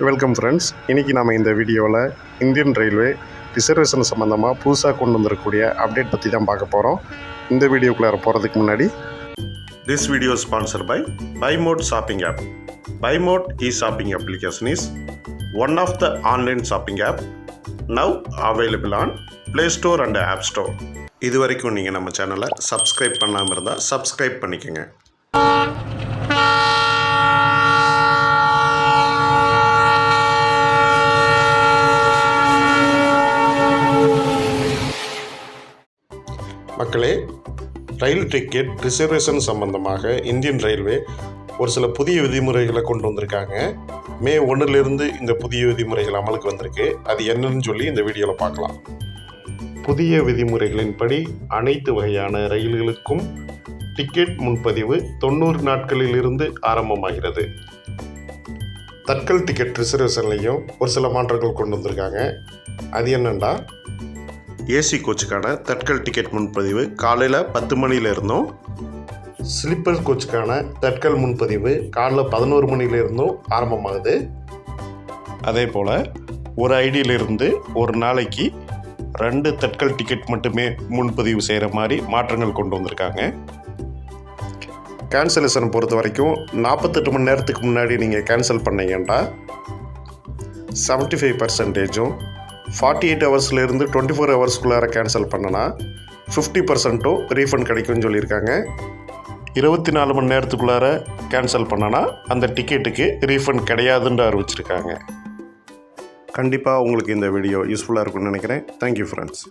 Welcome friends. இன்றைக்கி நம்ம இந்த வீடியோவில் இந்தியன் ரயில்வே ரிசர்வேஷன் சம்மந்தமாக புதுசாக கொண்டு வந்திருக்கக்கூடிய அப்டேட் பற்றி தான் பார்க்க போகிறோம். இந்த வீடியோக்குள்ளே போகிறதுக்கு முன்னாடி this video sponsor by Bymot shopping app. Bymot shopping application is one of the online shopping app now available on Play Store and App Store. இது வரைக்கும் நீங்கள் நம்ம சேனலை சப்ஸ்கிரைப் பண்ணாமல் இருந்தால் சப்ஸ்கிரைப் பண்ணிக்கோங்க. மக்களே, ரயில் டிக்கெட் ரிசர்வேஷன் சம்பந்தமாக இந்தியன் ரயில்வே ஒரு சில புதிய விதிமுறைகளை கொண்டு வந்திருக்காங்க. மே 1 இந்த புதிய விதிமுறைகள் அமலுக்கு வந்திருக்கு. அது என்னன்னு சொல்லி இந்த வீடியோவில் பார்க்கலாம். புதிய விதிமுறைகளின்படி அனைத்து வகையான ரயில்களுக்கும் டிக்கெட் முன்பதிவு 90 நாட்களிலிருந்து ஆரம்பமாகிறது. தட்கல் டிக்கெட் ரிசர்வேஷன்லையும் ஒரு சில மாற்றங்கள் கொண்டு வந்திருக்காங்க. அது என்னென்னா, ஏசி கோச்சுக்கான தட்கல் டிக்கெட் முன்பதிவு காலையில் 10 மணிலேருந்தும், ஸ்லீப்பர் கோச்சுக்கான தட்கல் முன்பதிவு காலைல 11 மணிலேருந்தும் ஆரம்பமாகுது. அதே போல் ஒரு ஐடியிலிருந்து ஒரு நாளைக்கு 2 தட்கல் டிக்கெட் மட்டுமே முன்பதிவு செய்கிற மாதிரி மாற்றங்கள் கொண்டு வந்திருக்காங்க. கேன்சலேஷன் பொறுத்த வரைக்கும் 48 மணி நேரத்துக்கு முன்னாடி நீங்கள் கேன்சல் பண்ணீங்கன்னா 75%, 48 ஹவர்ஸ்லேருந்து 24 ஹவர்ஸ்க்குள்ளார கேன்சல் பண்ணனா 50% ரீஃபண்ட் கிடைக்கும்னு சொல்லியிருக்காங்க. 24 மணி நேரத்துக்குள்ளார கேன்சல் பண்ணனா அந்த டிக்கெட்டுக்கு ரீஃபண்ட் கிடையாதுன்னு அறிவிச்சிருக்காங்க. கண்டிப்பாக உங்களுக்கு இந்த வீடியோ யூஸ்ஃபுல்லாக இருக்கும்னு நினைக்கிறேன். Thank you friends.